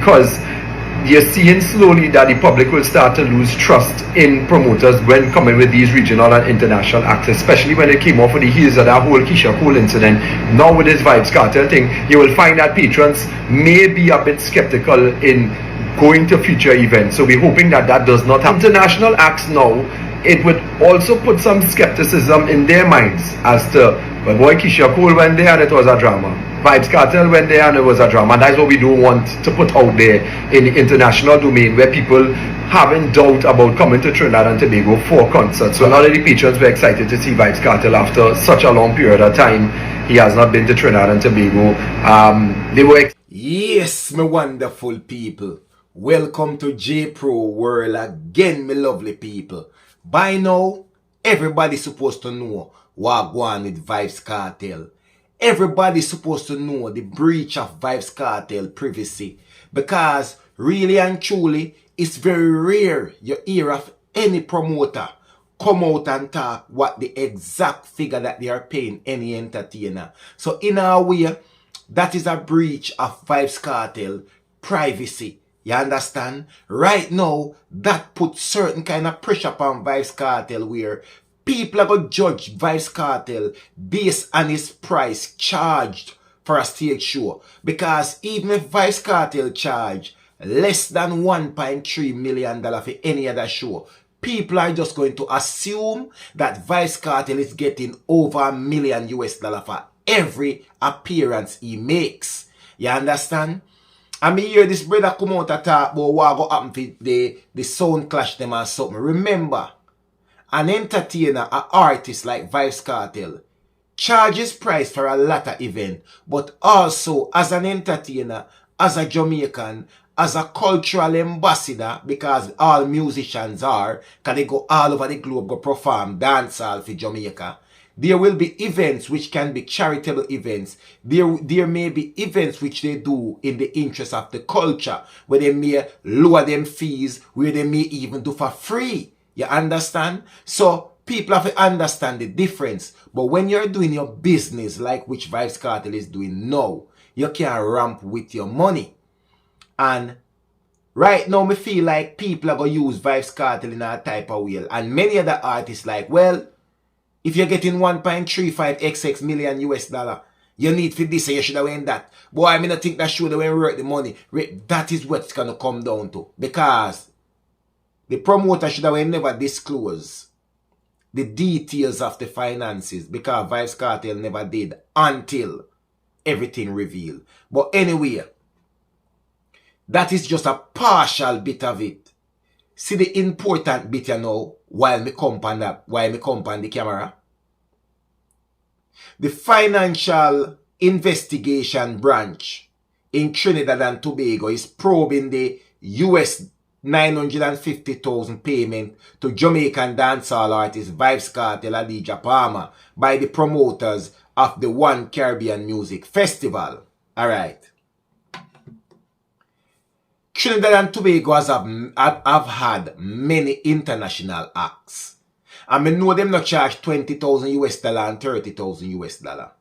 because you're seeing slowly that the public will start to lose trust in promoters when coming with these regional and international acts, especially when it came off of the heels of that whole KEYSHIA Cole incident. Now with this Vybz Kartel thing, you will find that patrons may be a bit skeptical in going to future events. So we're hoping that that does not happen. International acts now, it would also put some skepticism in their minds as to, well, boy, KEYSHIA Cole went there and it was a drama. Vybz Kartel went there and it was a drama. And that's what we don't want to put out there in the international domain, where people having doubt about coming to Trinidad and Tobago for concerts. So a lot of the patrons were excited to see Vybz Kartel after such a long period of time. He has not been to Trinidad and Tobago. They were yes, my wonderful people. Welcome to JAYY-Pro-WORLD again, my lovely people. By now, everybody's supposed to know what going on with Vybz Kartel. Everybody's supposed to know the breach of Vybz Kartel privacy, because really and truly, it's very rare you hear of any promoter come out and talk what the exact figure that they are paying any entertainer. So in a way, that is a breach of Vybz Kartel privacy. You understand? Right now, that puts certain kind of pressure upon Vybz Kartel, where people are going to judge Vybz Kartel based on his price charged for a stage show. Because even if Vybz Kartel charge less than $1.3 million for any other show, people are just going to assume that Vybz Kartel is getting over $1 million for every appearance he makes. You understand? I mean, hear this brother come out and talk about what go happen for the sound clash them and something. Remember, an entertainer, an artist like Vybz Kartel charges price for a lot of event, but also as an entertainer, as a Jamaican, as a cultural ambassador, because all musicians are, because they go all over the globe, go perform dancehall for Jamaica. There will be events which can be charitable events. There may be events which they do in the interest of the culture, where they may lower them fees, where they may even do for free. You understand? So people have to understand the difference. But when you're doing your business like which Vybz Kartel is doing now, you can ramp with your money. And right now, me feel like people are going to use Vybz Kartel in a type of way. And many other artists like, well, if you're getting 1.35XX million US dollar, you need for this and you should have won that. Boy, I mean, I think that should have worth the money. That is what it's going to come down to. Because the promoter should have never disclose the details of the finances, because Vybz Kartel never did until everything revealed. But anyway, that is just a partial bit of it. See the important bit, you know, while me come on the camera. The Financial Investigation Branch in Trinidad and Tobago is probing the US $950,000 payment to Jamaican dancehall artist Vybz Kartel Adidja Palmer by the promoters of the 1 Music Festival. Alright. Trinidad and Tobago have had many international acts. And I know them not charge $20,000 and $30,000.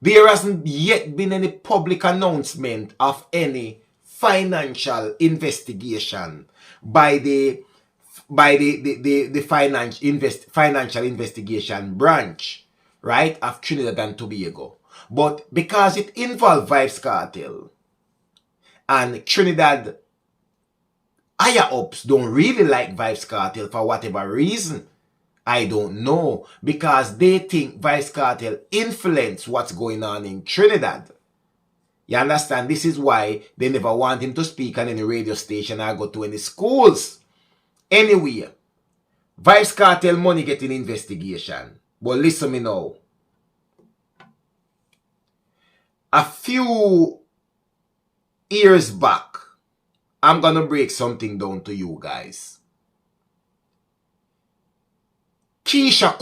There hasn't yet been any public announcement of any financial investigation by the financial investigation branch, right, of Trinidad and Tobago. But because it involved Vybz Kartel, and Trinidad higher ups don't really like Vybz Kartel for whatever reason, I don't know, because they think Vybz Kartel influence what's going on in Trinidad. You understand? This is why they never want him to speak on any radio station or go to any schools. Anyway, Vybz Kartel money getting investigation. But listen me now. A few years back, I'm gonna break something down to you guys. KEYSHIA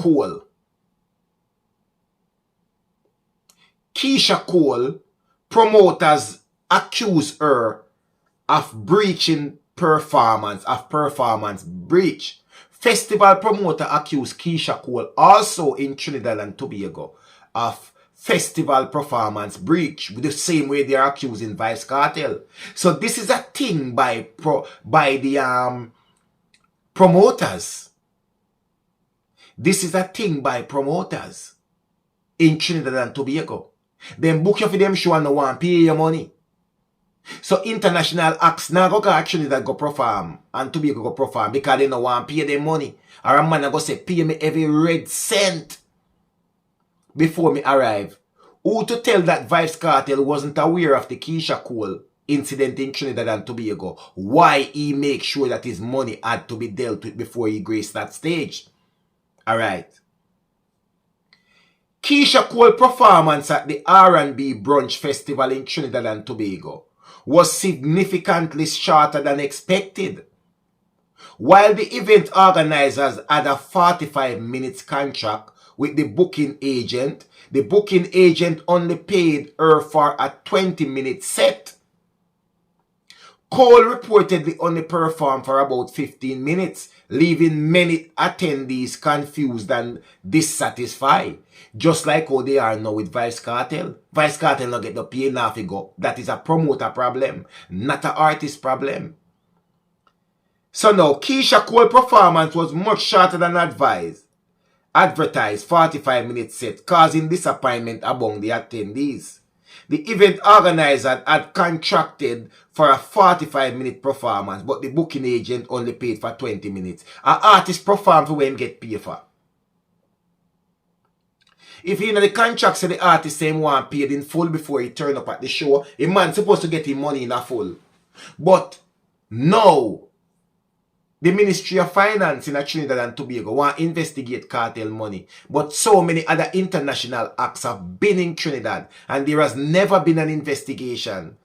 Cole, promoters accuse her of breaching performance breach. Festival promoter accused KEYSHIA Cole, also in Trinidad and Tobago, of festival performance breach, with the same way they are accusing Vybz Kartel. So this is a thing by the promoters. This is a thing by promoters in Trinidad and Tobago. Them book you for them show and no one pay your money. So international acts now go actually that go perform and Tobago go perform because they no want pay them money. Or a man go say pay me every red cent before me arrive. Who to tell that Vybz Kartel wasn't aware of the KEYSHIA Cole incident in Trinidad and Tobago? Why he make sure that his money had to be dealt with before he graced that stage? Alright. KEYSHIA Cole performance at the R&B Brunch Festival in Trinidad and Tobago was significantly shorter than expected. While the event organizers had a 45 minutes contract with the booking agent only paid her for a 20-minute set. Cole reportedly only performed for about 15 minutes, leaving many attendees confused and dissatisfied. Just like how they are now with Vybz Kartel. Vybz Kartel not get the pay enough to go. That is a promoter problem, not an artist problem. So now, KEYSHIA Cole performance was much shorter than advertised 45-minute set, causing disappointment among the attendees. The event organizer had contracted for a 45-minute performance, but the booking agent only paid for 20 minutes. An artist perform for when get paid for. If you know the contract say the artist say him want paid in full before he turn up at the show, a man supposed to get him money in a full. But no. The Ministry of Finance in Trinidad and Tobago want to investigate cartel money. But so many other international acts have been in Trinidad and there has never been an investigation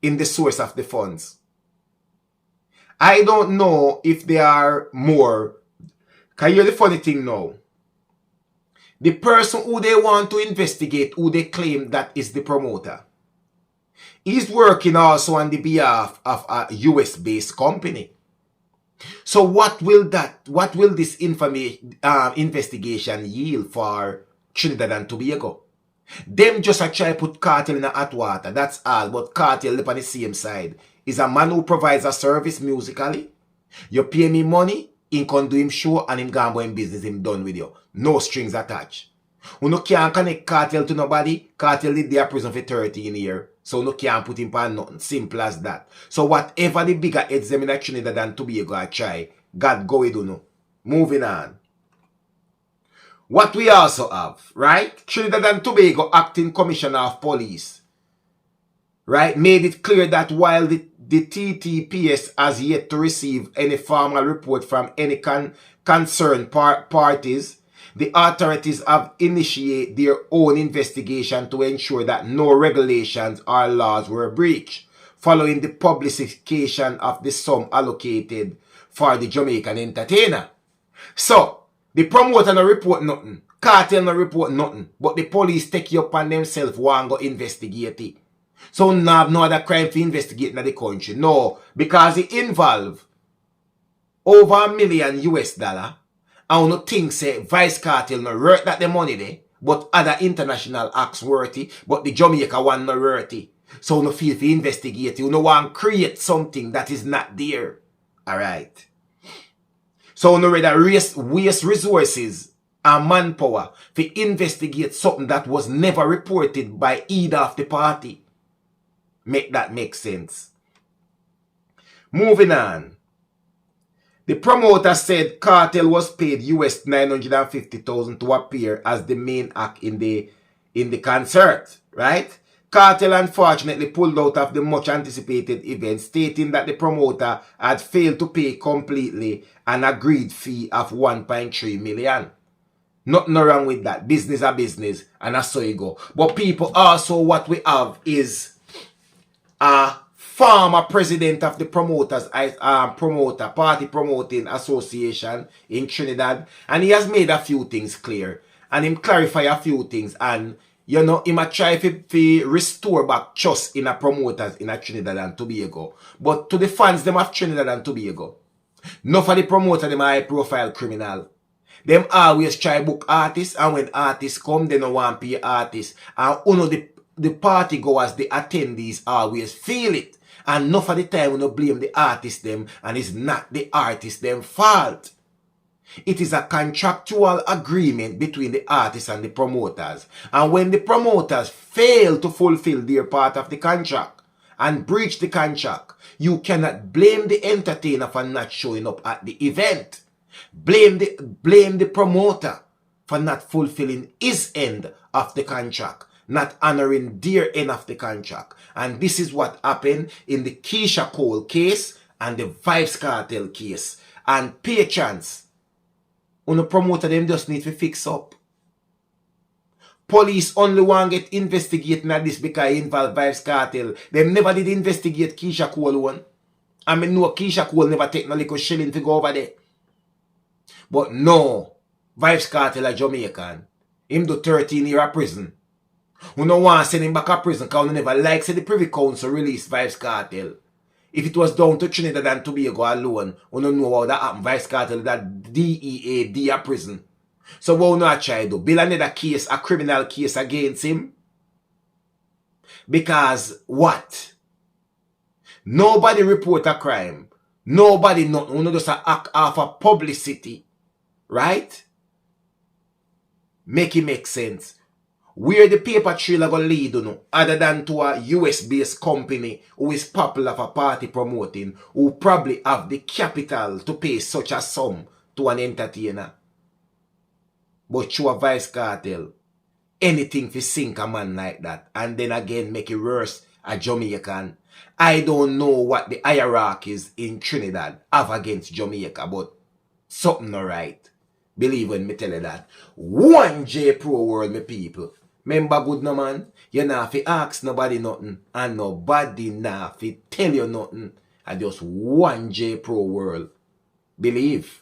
in the source of the funds. I don't know if there are more. Can you hear the funny thing now? The person who they want to investigate, who they claim that is the promoter, is working also on the behalf of a US-based company. So what will this investigation yield for Trinidad and Tobago? Them just a try put Kartel in a hot water, that's all, but Kartel live on the same side. Is a man who provides a service musically. You pay me money, him can do him show and him go and go in business, him done with you. No strings attached. You no can't connect Kartel to nobody. Kartel did their prison for 13 years. So no can't put him on nothing. Simple as that. So whatever the bigger heads them in Trinidad and Tobago I try, God go it no. Moving on. What we also have, right? Trinidad and Tobago Acting Commissioner of Police, right, made it clear that while the TTPS has yet to receive any formal report from any concerned parties, the authorities have initiated their own investigation to ensure that no regulations or laws were breached, following the publication of the sum allocated for the Jamaican entertainer. So, the promoter no report nothing, Kartel no report nothing, but the police take you upon themselves and go investigate it. So, no other crime to investigate in the country. No, because it involve over $1 million US. And no think say Vybz Kartel no worth that the money there, but other international acts worthy, but the Jamaica one no worthy. So no feel to investigate, you no want to create something that is not there. Alright. So no rather waste resources and manpower to investigate something that was never reported by either of the party. Make that make sense. Moving on. The promoter said Kartel was paid US $950,000 to appear as the main act in the concert, right? Kartel unfortunately pulled out of the much anticipated event, stating that the promoter had failed to pay completely an agreed fee of 1.3 million. Nothing wrong with that. Business are business, and that's so you go. But people, also what we have is a former president of the promoters, party promoting association in Trinidad, and he has made a few things clear, and him clarify a few things, and you know, he might try to restore back trust in a promoters in a Trinidad and Tobago. But to the fans them of Trinidad and Tobago, not for the promoter them a high profile criminal. Them always try book artists, and when artists come, they don't want to pay artists. And the party goers, the attendees always feel it. And enough of the time we don't blame the artist them, and it's not the artist them fault. It is a contractual agreement between the artists and the promoters. And when the promoters fail to fulfill their part of the contract and breach the contract, you cannot blame the entertainer for not showing up at the event. Blame the promoter for not fulfilling his end of the contract, not honoring their end of the contract. And this is what happened in the KEYSHIA Cole case and the Vybz Kartel case. And patrons, when the promoter them just need to fix up. Police only want to get investigating at this because it involve Vybz Kartel. Them never did investigate KEYSHIA Cole one. I mean, no, KEYSHIA Cole never take no little shilling to go over there. But no, Vybz Kartel a Jamaican. Him do 13 years of prison. We don't want to send him back to prison because we never like say the Privy Council release Vybz Kartel. If it was down to Trinidad and Tobago alone, we don't know how that happened. Vybz Kartel that DEA a prison. So what we not try to do? Build another case, a criminal case against him? Because what? Nobody report a crime. Nobody nothing. We just act off of publicity. Right? Make it make sense. Where the paper trail are going to lead, other than to a US-based company who is popular for party promoting, who probably have the capital to pay such a sum to an entertainer. But through a Vybz Kartel, anything to sink a man like that, and then again make it worse, a Jamaican. I don't know what the hierarchies in Trinidad have against Jamaica, but something not right. Believe when me tell you that. One J-Pro World, me people. Remember good no man? You not fi ask nobody nothing. And nobody not fi tell you nothing. I just one J-Pro World. Believe.